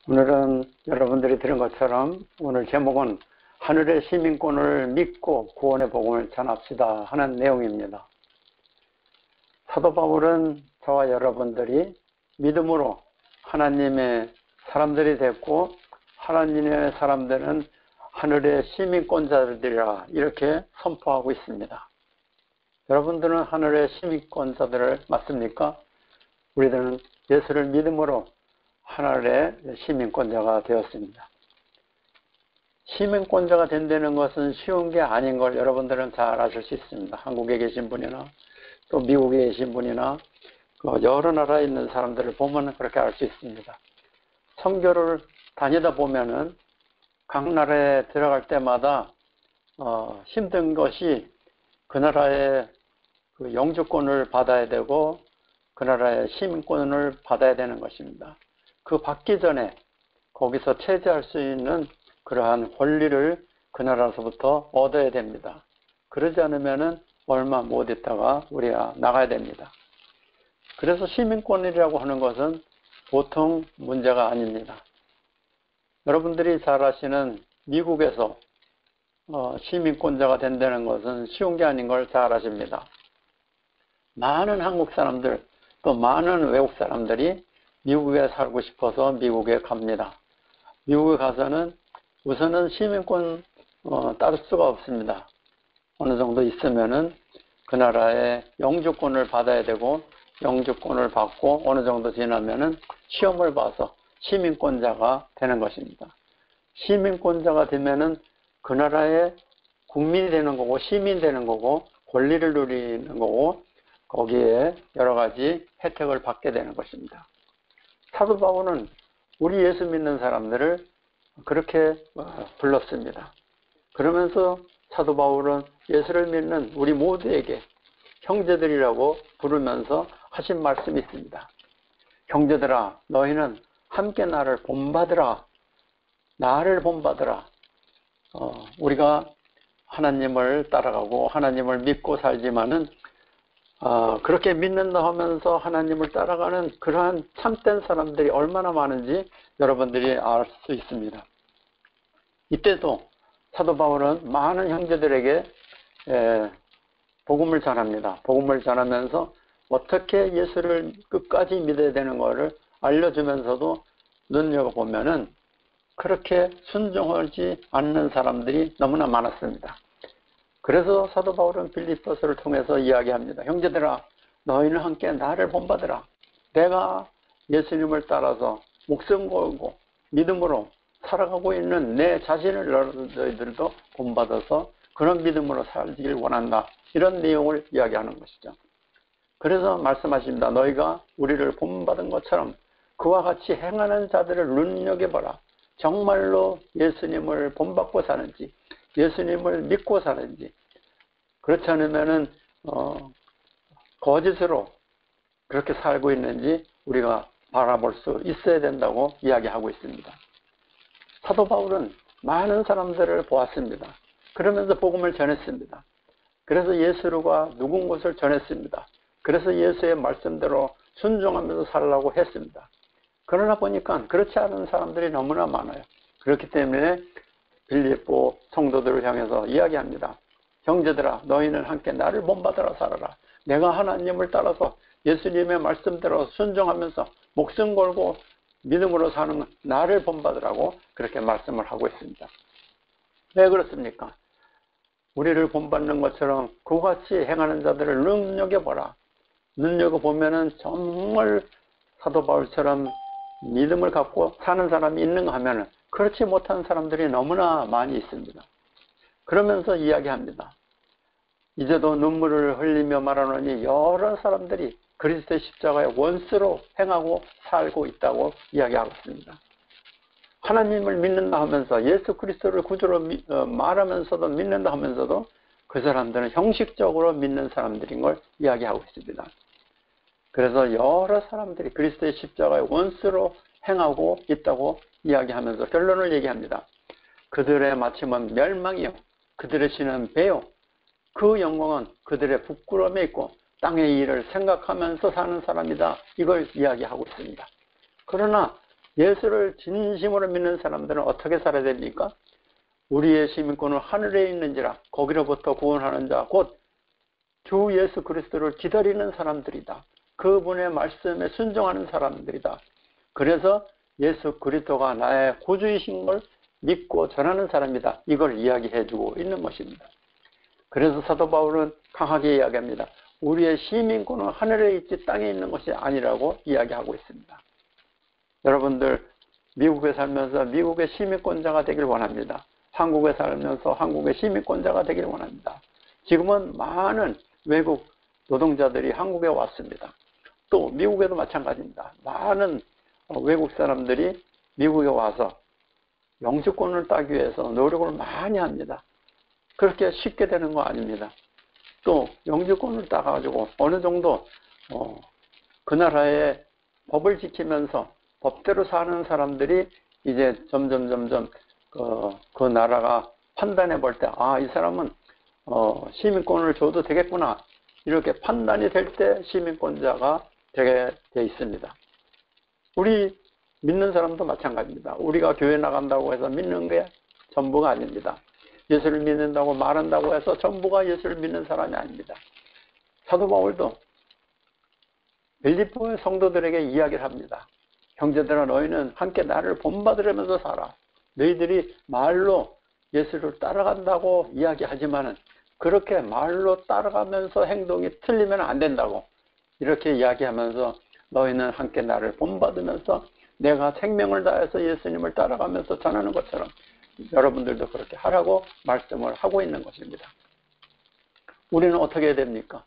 오늘은 여러분들이 들은 것처럼 오늘 제목은 하늘의 시민권을 믿고 구원의 복음을 전합시다 하는 내용입니다. 사도 바울은 저와 여러분들이 믿음으로 하나님의 사람들이 됐고 하나님의 사람들은 하늘의 시민권자들이라 이렇게 선포하고 있습니다. 여러분들은 하늘의 시민권자들을 맞습니까? 우리들은 예수를 믿음으로 하늘의 시민권자가 되었습니다. 시민권자가 된다는 것은 쉬운 게 아닌 걸 여러분들은 잘 아실 수 있습니다. 한국에 계신 분이나 또 미국에 계신 분이나 여러 나라에 있는 사람들을 보면 그렇게 알 수 있습니다. 선교를 다니다 보면은 각 나라에 들어갈 때마다 힘든 것이 그 나라의 영주권을 받아야 되고 그 나라의 시민권을 받아야 되는 것입니다. 그 받기 전에 거기서 체제할 수 있는 그러한 권리를 그 나라에서부터 얻어야 됩니다. 그러지 않으면은 얼마 못 있다가 우리가 나가야 됩니다. 그래서 시민권이라고 하는 것은 보통 문제가 아닙니다. 여러분들이 잘 아시는 미국에서 시민권자가 된다는 것은 쉬운 게 아닌 걸 잘 아십니다. 많은 한국 사람들 또 많은 외국 사람들이 미국에 살고 싶어서 미국에 갑니다. 미국에 가서는 우선은 시민권 따를 수가 없습니다. 어느 정도 있으면은 그 나라의 영주권을 받아야 되고 영주권을 받고 어느 정도 지나면은 시험을 봐서 시민권자가 되는 것입니다. 시민권자가 되면은 그 나라의 국민이 되는 거고 시민이 되는 거고 권리를 누리는 거고 거기에 여러 가지 혜택을 받게 되는 것입니다. 사도 바울은 우리 예수 믿는 사람들을 그렇게 불렀습니다. 그러면서 사도 바울은 예수를 믿는 우리 모두에게 형제들이라고 부르면서 하신 말씀이 있습니다. 형제들아, 너희는 함께 나를 본받으라. 나를 본받으라. 우리가 하나님을 따라가고 하나님을 믿고 살지만은 그렇게 믿는다 하면서 하나님을 따라가는 그러한 참된 사람들이 얼마나 많은지 여러분들이 알 수 있습니다. 이때도 사도 바울은 많은 형제들에게 복음을 전합니다. 복음을 전하면서 어떻게 예수를 끝까지 믿어야 되는 것을 알려주면서도 눈여겨보면은 그렇게 순종하지 않는 사람들이 너무나 많았습니다. 그래서 사도 바울은 빌립보서를 통해서 이야기합니다. 형제들아, 너희는 함께 나를 본받으라. 내가 예수님을 따라서 목숨 걸고 믿음으로 살아가고 있는 내 자신을 너희들도 본받아서 그런 믿음으로 살기를 원한다. 이런 내용을 이야기하는 것이죠. 그래서 말씀하십니다. 너희가 우리를 본받은 것처럼 그와 같이 행하는 자들을 눈여겨봐라. 정말로 예수님을 본받고 사는지 예수님을 믿고 사는지 그렇지 않으면은 거짓으로 그렇게 살고 있는지 우리가 바라볼 수 있어야 된다고 이야기하고 있습니다. 사도 바울은 많은 사람들을 보았습니다. 그러면서 복음을 전했습니다. 그래서 예수가 누군 것을 전했습니다. 그래서 예수의 말씀대로 순종하면서 살라고 했습니다. 그러나 보니까 그렇지 않은 사람들이 너무나 많아요. 그렇기 때문에 빌립보 성도들을 향해서 이야기합니다. 형제들아, 너희는 함께 나를 본받으라 살아라. 내가 하나님을 따라서 예수님의 말씀대로 순종하면서 목숨 걸고 믿음으로 사는 나를 본받으라고 그렇게 말씀을 하고 있습니다. 왜 그렇습니까? 우리를 본받는 것처럼 그같이 행하는 자들을 눈여겨보라. 눈여겨보면은 정말 사도 바울처럼 믿음을 갖고 사는 사람이 있는가 하면은 그렇지 못한 사람들이 너무나 많이 있습니다. 그러면서 이야기합니다. 이제도 눈물을 흘리며 말하노니 여러 사람들이 그리스도의 십자가의 원수로 행하고 살고 있다고 이야기하고 있습니다. 하나님을 믿는다 하면서 예수 그리스도를 구주로 말하면서도 믿는다 하면서도 그 사람들은 형식적으로 믿는 사람들인 걸 이야기하고 있습니다. 그래서 여러 사람들이 그리스도의 십자가의 원수로 행하고 있다고 이야기하면서 결론을 얘기합니다. 그들의 마침은 멸망이요 그들의 신은 배요 그 영광은 그들의 부끄러움에 있고 땅의 일을 생각하면서 사는 사람이다. 이걸 이야기하고 있습니다. 그러나 예수를 진심으로 믿는 사람들은 어떻게 살아야 됩니까? 우리의 시민권은 하늘에 있는지라 거기로부터 구원하는 자 곧 주 예수 그리스도를 기다리는 사람들이다. 그분의 말씀에 순종하는 사람들이다. 그래서 예수 그리스도가 나의 구주이신 걸 믿고 전하는 사람이다. 이걸 이야기해주고 있는 것입니다. 그래서 사도 바울은 강하게 이야기합니다. 우리의 시민권은 하늘에 있지 땅에 있는 것이 아니라고 이야기하고 있습니다. 여러분들 미국에 살면서 미국의 시민권자가 되길 원합니다. 한국에 살면서 한국의 시민권자가 되길 원합니다. 지금은 많은 외국 노동자들이 한국에 왔습니다. 또 미국에도 마찬가지입니다. 많은 외국 사람들이 미국에 와서 영주권을 따기 위해서 노력을 많이 합니다. 그렇게 쉽게 되는 거 아닙니다. 또 영주권을 따가지고 어느 정도 그 나라의 법을 지키면서 법대로 사는 사람들이 이제 점점 그 나라가 판단해 볼 때 이 사람은 시민권을 줘도 되겠구나 이렇게 판단이 될 때 시민권자가 되게 돼 있습니다. 우리 믿는 사람도 마찬가지입니다. 우리가 교회 나간다고 해서 믿는 게 전부가 아닙니다. 예수를 믿는다고 말한다고 해서 전부가 예수를 믿는 사람이 아닙니다. 사도 바울도 빌립보의 성도들에게 이야기를 합니다. 형제들아 너희는 함께 나를 본받으려면서 살아. 너희들이 말로 예수를 따라간다고 이야기하지만은 그렇게 말로 따라가면서 행동이 틀리면 안 된다고 이렇게 이야기하면서 너희는 함께 나를 본받으면서 내가 생명을 다해서 예수님을 따라가면서 전하는 것처럼 여러분들도 그렇게 하라고 말씀을 하고 있는 것입니다. 우리는 어떻게 해야 됩니까?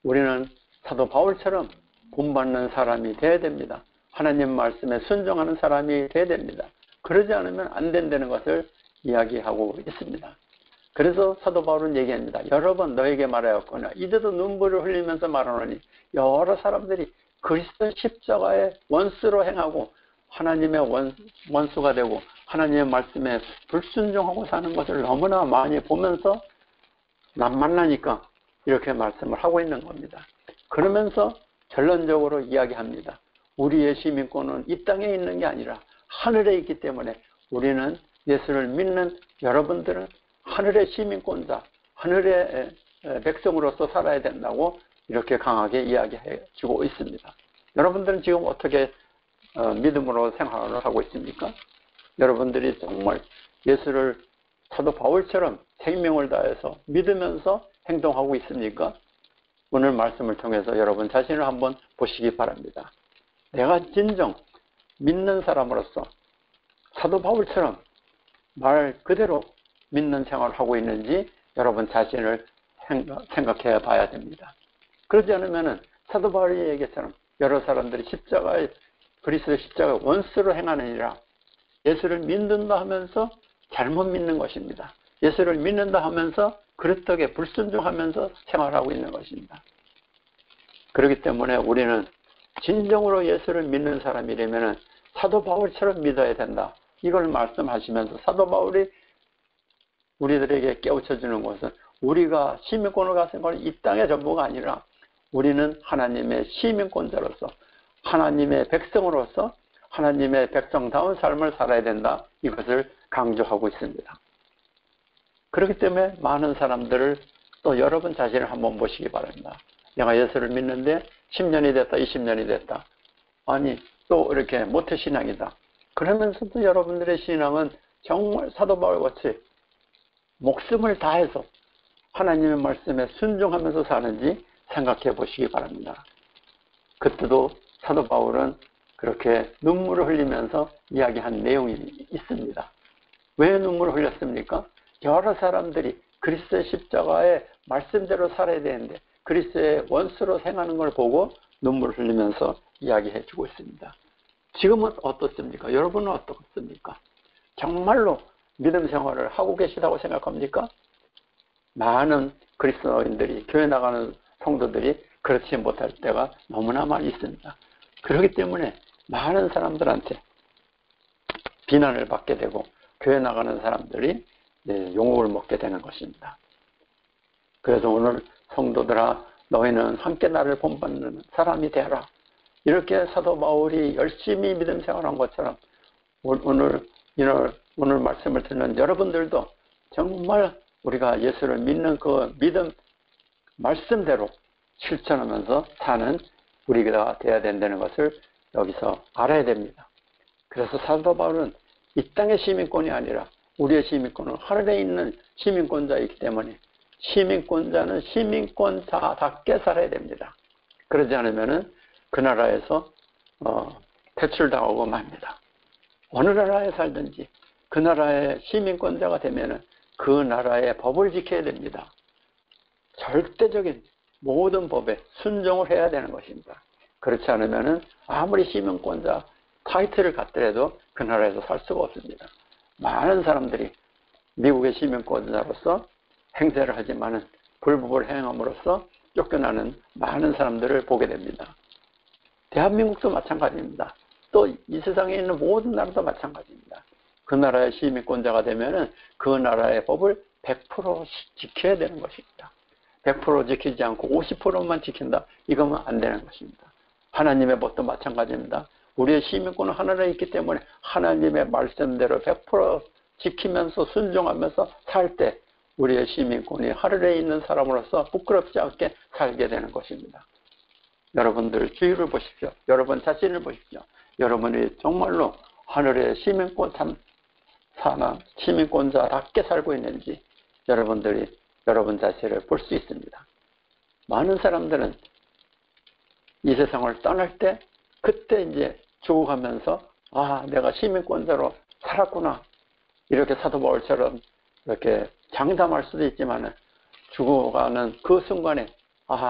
우리는 사도 바울처럼 본받는 사람이 되어야 됩니다. 하나님 말씀에 순종하는 사람이 되어야 됩니다. 그러지 않으면 안 된다는 것을 이야기하고 있습니다. 그래서 사도 바울은 얘기합니다. 여러 번 너에게 말하였거나 이제도 눈물을 흘리면서 말하노니 여러 사람들이 그리스도 십자가의 원수로 행하고 하나님의 원수가 되고 하나님의 말씀에 불순종하고 사는 것을 너무나 많이 보면서 남 만나니까 이렇게 말씀을 하고 있는 겁니다. 그러면서 결론적으로 이야기합니다. 우리의 시민권은 이 땅에 있는 게 아니라 하늘에 있기 때문에 우리는 예수를 믿는 여러분들은 하늘의 시민권자, 하늘의 백성으로서 살아야 된다고 이렇게 강하게 이야기해 주고 있습니다. 여러분들은 지금 어떻게 믿음으로 생활을 하고 있습니까? 여러분들이 정말 예수를 사도 바울처럼 생명을 다해서 믿으면서 행동하고 있습니까? 오늘 말씀을 통해서 여러분 자신을 한번 보시기 바랍니다. 내가 진정 믿는 사람으로서 사도 바울처럼 말 그대로 믿는 생활을 하고 있는지 여러분 자신을 생각해 봐야 됩니다. 그러지 않으면 사도 바울이 얘기처럼 여러 사람들이 그리스도 십자가의 원수로 행하느니라 예수를 믿는다 하면서 잘못 믿는 것입니다. 예수를 믿는다 하면서 그릇되게 불순종하면서 생활하고 있는 것입니다. 그렇기 때문에 우리는 진정으로 예수를 믿는 사람이라면 사도 바울처럼 믿어야 된다. 이걸 말씀하시면서 사도 바울이 우리들에게 깨우쳐 주는 것은 우리가 시민권을 가진 건 이 땅의 전부가 아니라 우리는 하나님의 시민권자로서 하나님의 백성으로서 하나님의 백성다운 삶을 살아야 된다. 이것을 강조하고 있습니다. 그렇기 때문에 많은 사람들을 또 여러분 자신을 한번 보시기 바랍니다. 내가 예수를 믿는데 10년이 됐다, 20년이 됐다. 아니 또 이렇게 모태신앙이다. 그러면서도 여러분들의 신앙은 정말 사도 바울같이 목숨을 다해서 하나님의 말씀에 순종하면서 사는지 생각해 보시기 바랍니다. 그때도 사도 바울은 그렇게 눈물을 흘리면서 이야기한 내용이 있습니다. 왜 눈물을 흘렸습니까? 여러 사람들이 그리스도의 십자가의 말씀대로 살아야 되는데 그리스도의 원수로 행하는 걸 보고 눈물을 흘리면서 이야기해 주고 있습니다. 지금은 어떻습니까? 여러분은 어떻습니까? 정말로 믿음 생활을 하고 계시다고 생각합니까? 많은 그리스도인들이 교회 나가는 성도들이 그렇지 못할 때가 너무나 많이 있습니다. 그렇기 때문에 많은 사람들한테 비난을 받게 되고 교회 나가는 사람들이 욕을 먹게 되는 것입니다. 그래서 오늘 성도들아 너희는 함께 나를 본받는 사람이 되라. 이렇게 사도 바울이 열심히 믿음 생활한 것처럼 오늘 말씀을 듣는 여러분들도 정말 우리가 예수를 믿는 그 믿음 말씀대로 실천하면서 사는 우리가 되어야 된다는 것을 여기서 알아야 됩니다. 그래서 사도 바울은 이 땅의 시민권이 아니라 우리의 시민권은 하늘에 있는 시민권자이기 때문에 시민권자는 시민권자답게 살아야 됩니다. 그러지 않으면 그 나라에서 퇴출당하고 맙니다. 어느 나라에 살든지 그 나라의 시민권자가 되면 그 나라의 법을 지켜야 됩니다. 절대적인 모든 법에 순종을 해야 되는 것입니다. 그렇지 않으면 아무리 시민권자 타이틀을 갖더라도 그 나라에서 살 수가 없습니다. 많은 사람들이 미국의 시민권자로서 행세를 하지만 불법을 행함으로써 쫓겨나는 많은 사람들을 보게 됩니다. 대한민국도 마찬가지입니다. 또 이 세상에 있는 모든 나라도 마찬가지입니다. 그 나라의 시민권자가 되면 그 나라의 법을 100% 지켜야 되는 것입니다. 100% 지키지 않고 50%만 지킨다. 이거면 안 되는 것입니다. 하나님의 법도 마찬가지입니다. 우리의 시민권은 하늘에 있기 때문에 하나님의 말씀대로 100% 지키면서 순종하면서 살 때 우리의 시민권이 하늘에 있는 사람으로서 부끄럽지 않게 살게 되는 것입니다. 여러분들 주위를 보십시오. 여러분 자신을 보십시오. 여러분이 정말로 하늘의 시민권자답게 살고 있는지 여러분들이 여러분 자신을 볼 수 있습니다. 많은 사람들은 이 세상을 떠날 때 그때 이제 죽어가면서 내가 시민권자로 살았구나 이렇게 사도 바울처럼 이렇게 장담할 수도 있지만 죽어가는 그 순간에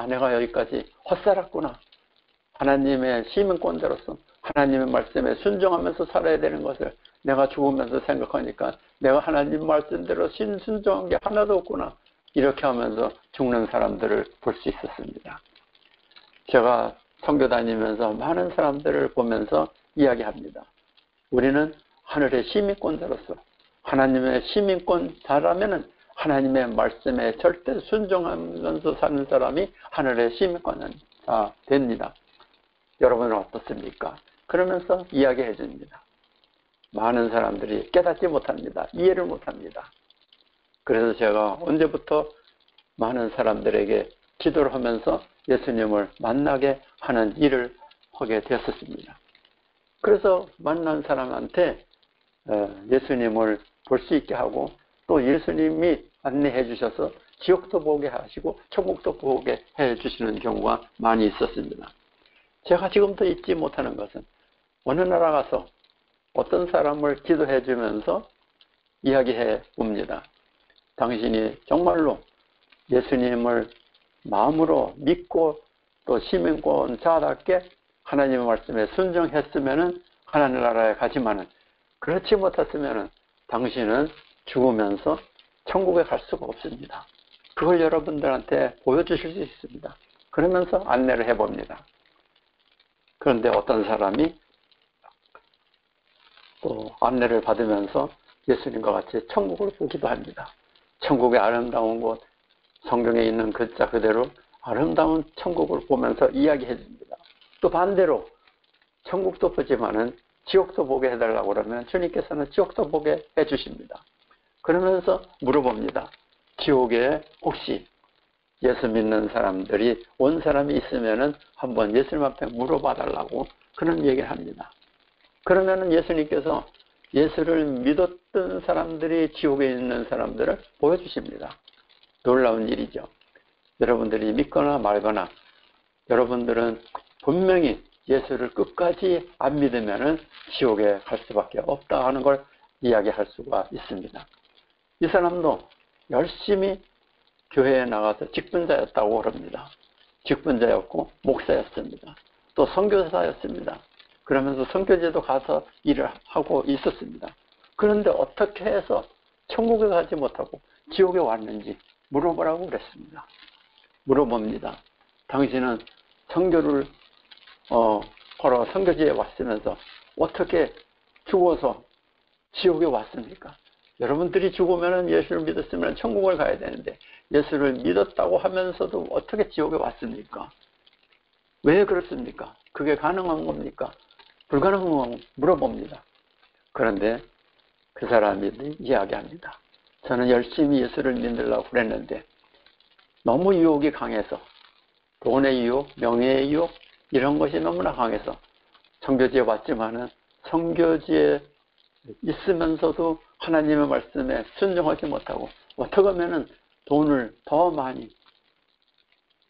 내가 여기까지 헛살았구나. 하나님의 시민권자로서 하나님의 말씀에 순종하면서 살아야 되는 것을 내가 죽으면서 생각하니까 내가 하나님 말씀대로 순종한 게 하나도 없구나. 이렇게 하면서 죽는 사람들을 볼 수 있었습니다. 제가 선교 다니면서 많은 사람들을 보면서 이야기합니다. 우리는 하늘의 시민권자로서 하나님의 시민권자라면 하나님의 말씀에 절대 순종하면서 사는 사람이 하늘의 시민권자 됩니다. 여러분은 어떻습니까? 그러면서 이야기해 줍니다. 많은 사람들이 깨닫지 못합니다. 이해를 못합니다. 그래서 제가 언제부터 많은 사람들에게 기도를 하면서 예수님을 만나게 하는 일을 하게 되었습니다. 그래서 만난 사람한테 예수님을 볼 수 있게 하고 또 예수님이 안내해 주셔서 지옥도 보게 하시고 천국도 보게 해 주시는 경우가 많이 있었습니다. 제가 지금도 잊지 못하는 것은 어느 나라 가서 어떤 사람을 기도해 주면서 이야기해 봅니다. 당신이 정말로 예수님을 마음으로 믿고 또 시민권자답게 하나님의 말씀에 순종했으면 하나님 나라에 가지만은 그렇지 못했으면 당신은 죽으면서 천국에 갈 수가 없습니다. 그걸 여러분들한테 보여주실 수 있습니다. 그러면서 안내를 해봅니다. 그런데 어떤 사람이 또 안내를 받으면서 예수님과 같이 천국을 보기도 합니다. 천국의 아름다운 곳, 성경에 있는 글자 그대로 아름다운 천국을 보면서 이야기해 줍니다. 또 반대로 천국도 보지만은 지옥도 보게 해달라고 그러면 주님께서는 지옥도 보게 해주십니다. 그러면서 물어봅니다. 지옥에 혹시 예수 믿는 사람들이 온 사람이 있으면은 한번 예수님 앞에 물어봐 달라고 그런 얘기를 합니다. 그러면은 예수님께서 예수를 믿었던 사람들이 지옥에 있는 사람들을 보여주십니다. 놀라운 일이죠. 여러분들이 믿거나 말거나 여러분들은 분명히 예수를 끝까지 안 믿으면은 지옥에 갈 수밖에 없다 하는 걸 이야기할 수가 있습니다. 이 사람도 열심히 교회에 나가서 직분자였다고 그럽니다. 직분자였고 목사였습니다. 또 선교사였습니다. 그러면서 선교제도 가서 일을 하고 있었습니다. 그런데 어떻게 해서 천국에 가지 못하고 지옥에 왔는지 물어보라고 그랬습니다. 물어봅니다. 당신은 선교를 하러 선교지에 왔으면서 어떻게 죽어서 지옥에 왔습니까? 여러분들이 죽으면 예수를 믿었으면 천국을 가야 되는데 예수를 믿었다고 하면서도 어떻게 지옥에 왔습니까? 왜 그렇습니까? 그게 가능한 겁니까? 불가능한 건 물어봅니다. 그런데 그 사람이 이야기합니다. 저는 열심히 예수를 믿으려고 그랬는데 너무 유혹이 강해서, 돈의 유혹, 명예의 유혹, 이런 것이 너무나 강해서 선교지에 왔지만은 선교지에 있으면서도 하나님의 말씀에 순종하지 못하고, 어떻게 하면은 돈을 더 많이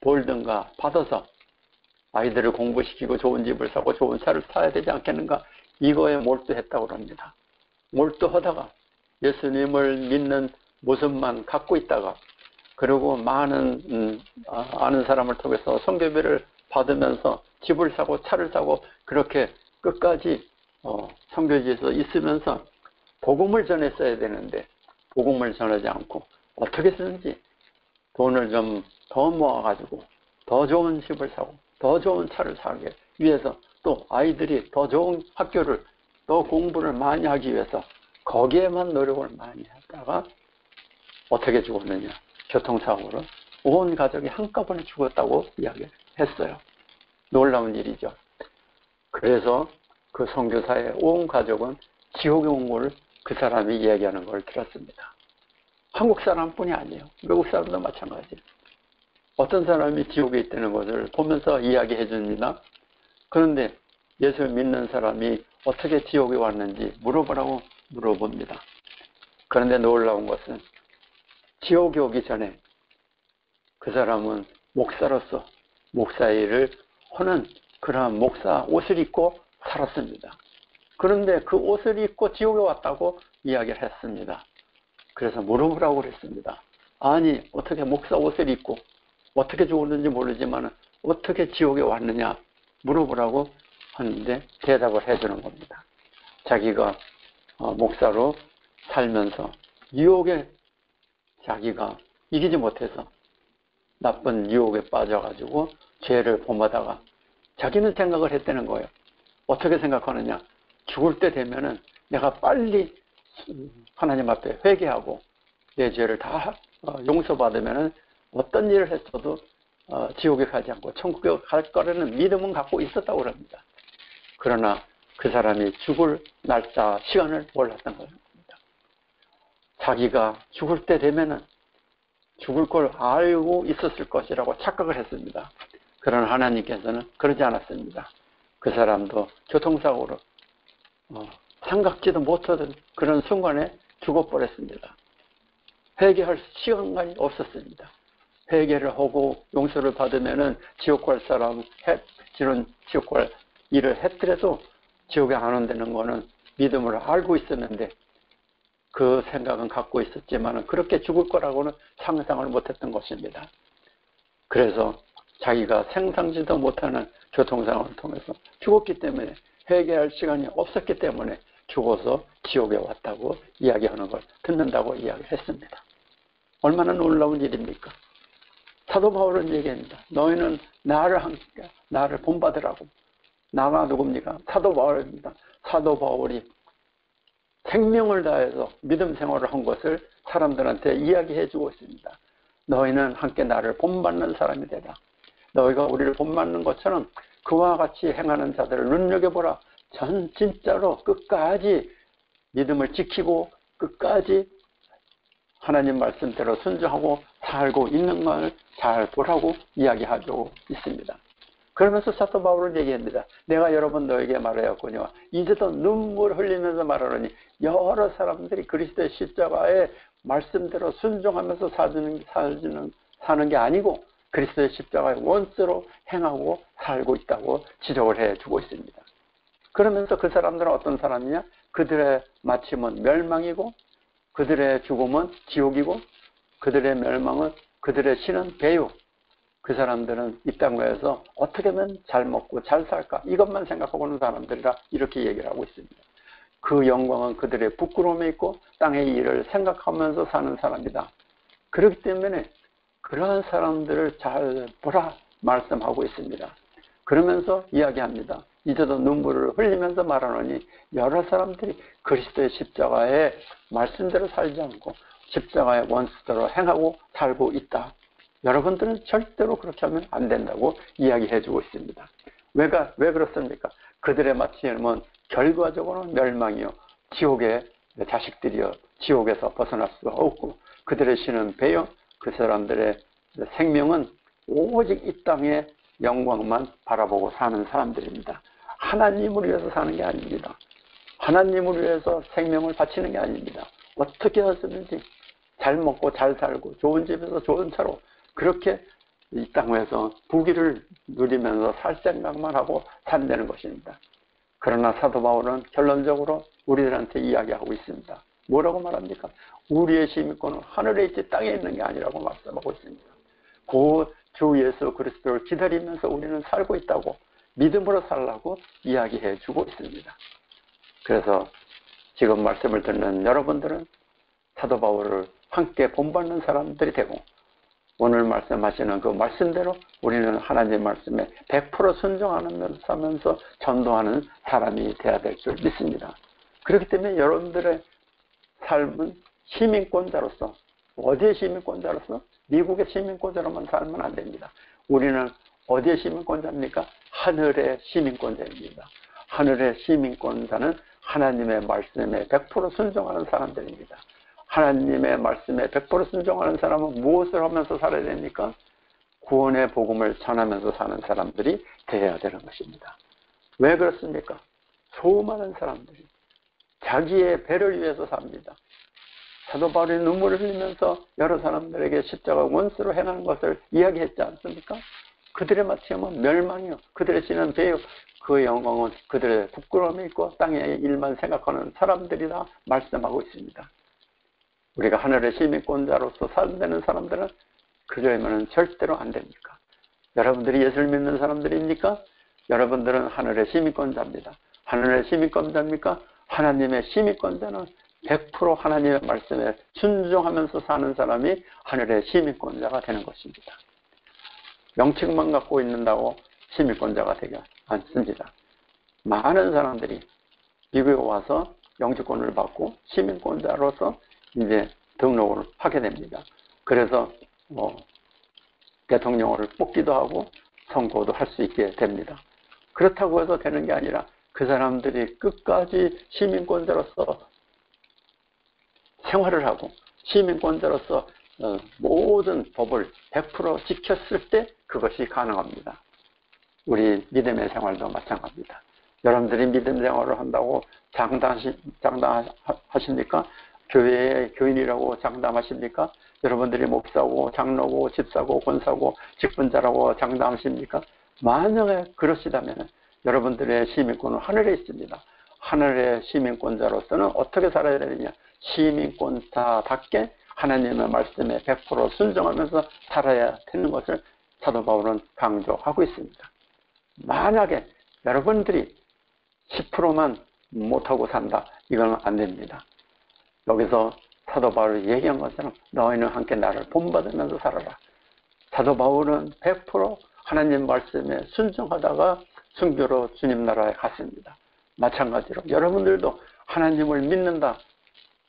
벌든가 받아서 아이들을 공부시키고 좋은 집을 사고 좋은 차를 타야 되지 않겠는가, 이거에 몰두했다고 합니다. 몰두하다가 예수님을 믿는 모습만 갖고 있다가, 그리고 많은 아는 사람을 통해서 선교비를 받으면서 집을 사고 차를 사고, 그렇게 끝까지 선교지에서 있으면서 복음을 전했어야 되는데 복음을 전하지 않고 어떻게 쓰는지 돈을 좀 더 모아가지고 더 좋은 집을 사고 더 좋은 차를 사기 위해서, 또 아이들이 더 좋은 학교를, 더 공부를 많이 하기 위해서 거기에만 노력을 많이 하다가 어떻게 죽었느냐, 교통사고로 온 가족이 한꺼번에 죽었다고 이야기했어요. 놀라운 일이죠. 그래서 그 선교사의 온 가족은 지옥에 온 걸 그 사람이 이야기하는 걸 들었습니다. 한국 사람뿐이 아니에요. 외국 사람도 마찬가지예요. 어떤 사람이 지옥에 있다는 것을 보면서 이야기해 줍니다. 그런데 예수를 믿는 사람이 어떻게 지옥에 왔는지 물어보라고 물어봅니다. 그런데 놀라운 것은 지옥에 오기 전에 그 사람은 목사로서 목사 일을 하는 그러한 목사 옷을 입고 살았습니다. 그런데 그 옷을 입고 지옥에 왔다고 이야기를 했습니다. 그래서 물어보라고 그랬습니다. 아니, 어떻게 목사 옷을 입고 어떻게 죽었는지 모르지만 어떻게 지옥에 왔느냐 물어보라고 하는데 대답을 해주는 겁니다. 자기가 목사로 살면서 유혹에 자기가 이기지 못해서 나쁜 유혹에 빠져가지고 죄를 범하다가 자기는 생각을 했다는 거예요. 어떻게 생각하느냐, 죽을 때 되면은 내가 빨리 하나님 앞에 회개하고 내 죄를 다 용서받으면은 어떤 일을 했어도 지옥에 가지 않고 천국에 갈 거라는 믿음은 갖고 있었다고 합니다. 그러나 그 사람이 죽을 날짜, 시간을 몰랐던 겁니다. 자기가 죽을 때 되면은 죽을 걸 알고 있었을 것이라고 착각을 했습니다. 그러나 하나님께서는 그러지 않았습니다. 그 사람도 교통사고로 생각지도 못하던 그런 순간에 죽어버렸습니다. 회개할 시간이 없었습니다. 회개를 하고 용서를 받으면은 지옥 갈 사람, 지는 지옥 갈 일을 했더라도 지옥에 안 온다는 거는 믿음을 알고 있었는데 그 생각은 갖고 있었지만 그렇게 죽을 거라고는 상상을 못했던 것입니다. 그래서 자기가 생상지도 못하는 교통상황을 통해서 죽었기 때문에, 회개할 시간이 없었기 때문에 죽어서 지옥에 왔다고 이야기하는 걸 듣는다고 이야기했습니다. 얼마나 놀라운 일입니까? 사도 바울은 얘기합니다. 너희는 나를 본받으라고. 나가 누굽니까? 사도 바울입니다. 사도 바울이 생명을 다해서 믿음 생활을 한 것을 사람들한테 이야기해 주고 있습니다. 너희는 함께 나를 본받는 사람이 되라. 너희가 우리를 본받는 것처럼 그와 같이 행하는 자들을 눈여겨보라. 전 진짜로 끝까지 믿음을 지키고 끝까지 하나님 말씀대로 순종하고 살고 있는 걸 잘 보라고 이야기하고 있습니다. 그러면서 사도 바울은 얘기합니다. 내가 여러 번 너에게 말하였거니와 이제도 눈물 흘리면서 말하노니 여러 사람들이 그리스도의 십자가의 말씀대로 순종하면서 사는 게 아니고 그리스도의 십자가의 원수로 행하고 살고 있다고 지적을 해주고 있습니다. 그러면서 그 사람들은 어떤 사람이냐? 그들의 마침은 멸망이고 그들의 죽음은 지옥이고 그들의 멸망은, 그들의 신은 배유. 그 사람들은 이 땅에서 어떻게 하면 잘 먹고 잘 살까 이것만 생각하고 있는 사람들이라 이렇게 얘기를 하고 있습니다. 그 영광은 그들의 부끄러움에 있고 땅의 일을 생각하면서 사는 사람이다. 그렇기 때문에 그러한 사람들을 잘 보라 말씀하고 있습니다. 그러면서 이야기합니다. 이제도 눈물을 흘리면서 말하노니 여러 사람들이 그리스도의 십자가의 말씀대로 살지 않고 십자가의 원수대로 행하고 살고 있다. 여러분들은 절대로 그렇게 하면 안 된다고 이야기해 주고 있습니다. 왜 그렇습니까? 그들의 마침은 결과적으로 멸망이요 지옥의 자식들이여 지옥에서 벗어날 수가 없고, 그들의 신은 배여 그 사람들의 생명은 오직 이 땅의 영광만 바라보고 사는 사람들입니다. 하나님을 위해서 사는 게 아닙니다. 하나님을 위해서 생명을 바치는 게 아닙니다. 어떻게 해서든지 잘 먹고 잘 살고 좋은 집에서 좋은 차로 그렇게 이 땅에서 부귀를 누리면서 살 생각만 하고 산다는 것입니다. 그러나 사도 바울은 결론적으로 우리들한테 이야기하고 있습니다. 뭐라고 말합니까? 우리의 시민권은 하늘에 있지 땅에 있는 게 아니라고 말씀하고 있습니다. 그 주 예수 그리스도를 기다리면서 우리는 살고 있다고, 믿음으로 살라고 이야기해 주고 있습니다. 그래서 지금 말씀을 듣는 여러분들은 사도 바울을 함께 본받는 사람들이 되고, 오늘 말씀하시는 그 말씀대로 우리는 하나님 말씀에 100% 순종하면서 전도하는 사람이 되어야 될 줄 믿습니다. 그렇기 때문에 여러분들의 삶은 시민권자로서, 어디의 시민권자로서? 미국의 시민권자로만 살면 안 됩니다. 우리는 어디의 시민권자입니까? 하늘의 시민권자입니다. 하늘의 시민권자는 하나님의 말씀에 100% 순종하는 사람들입니다. 하나님의 말씀에 100% 순종하는 사람은 무엇을 하면서 살아야 됩니까? 구원의 복음을 전하면서 사는 사람들이 되어야 되는 것입니다. 왜 그렇습니까? 수많은 사람들이 자기의 배를 위해서 삽니다. 사도 바울이 눈물을 흘리면서 여러 사람들에게 십자가 원수로 행하는 것을 이야기했지 않습니까? 그들의 마침은 멸망이요, 그들의 신은 배요, 그 영광은 그들의 부끄러움이 있고 땅의 일만 생각하는 사람들이라 말씀하고 있습니다. 우리가 하늘의 시민권자로서 살는 사람들은 그러면은 절대로 안 됩니까? 여러분들이 예수를 믿는 사람들입니까? 여러분들은 하늘의 시민권자입니다. 하늘의 시민권자입니까? 하나님의 시민권자는 100% 하나님의 말씀에 순종하면서 사는 사람이 하늘의 시민권자가 되는 것입니다. 명칭만 갖고 있는다고 시민권자가 되지 않습니다. 많은 사람들이 미국에 와서 영주권을 받고 시민권자로서 이제 등록을 하게 됩니다. 그래서 대통령을 뽑기도 하고 선거도 할 수 있게 됩니다. 그렇다고 해서 되는 게 아니라 그 사람들이 끝까지 시민권자로서 생활을 하고 시민권자로서 모든 법을 100% 지켰을 때 그것이 가능합니다. 우리 믿음의 생활도 마찬가지입니다. 여러분들이 믿음 생활을 한다고 장담하십니까? 교회의 교인이라고 장담하십니까? 여러분들이 목사고 장로고 집사고 권사고 직분자라고 장담하십니까? 만약에 그러시다면 여러분들의 시민권은 하늘에 있습니다. 하늘의 시민권자로서는 어떻게 살아야 되느냐? 시민권자답게 하나님의 말씀에 100% 순종하면서 살아야 되는 것을 사도 바울은 강조하고 있습니다. 만약에 여러분들이 10%만 못하고 산다, 이건 안 됩니다. 여기서 사도 바울이 얘기한 것처럼 너희는 함께 나를 본받으면서 살아라. 사도 바울은 100% 하나님 말씀에 순종하다가 순교로 주님 나라에 갔습니다. 마찬가지로 여러분들도 하나님을 믿는다,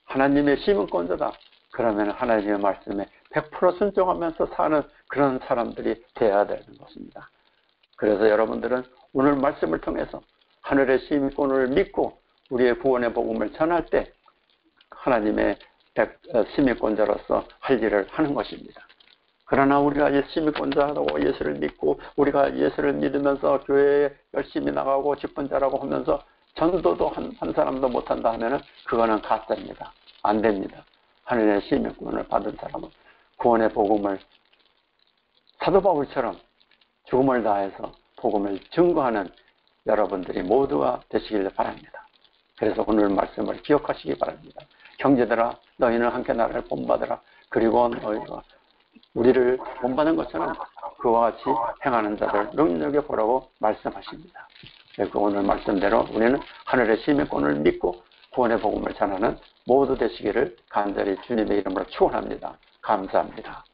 하나님의 시민권자다, 그러면 하나님의 말씀에 100% 순종하면서 사는 그런 사람들이 되어야 되는 것입니다. 그래서 여러분들은 오늘 말씀을 통해서 하늘의 시민권을 믿고 우리의 구원의 복음을 전할 때 하나님의 시민권자로서 할 일을 하는 것입니다. 그러나 우리가 시민권자라고 예수를 믿고 우리가 예수를 믿으면서 교회에 열심히 나가고 직분자라고 하면서 전도도 한 사람도 못한다 하면 그거는 가짜입니다. 안 됩니다. 하늘의 시민권을 받은 사람은 구원의 복음을 사도 바울처럼 죽음을 다해서 복음을 증거하는 여러분들이 모두가 되시길 바랍니다. 그래서 오늘 말씀을 기억하시기 바랍니다. 형제들아, 너희는 함께 나를 본받으라. 그리고 너희가 우리를 본받은 것처럼 그와 같이 행하는 자들 눈여겨보라고 말씀하십니다. 그래서 오늘 말씀대로 우리는 하늘의 시민권을 믿고 구원의 복음을 전하는 모두 되시기를 간절히 주님의 이름으로 축원합니다. 감사합니다.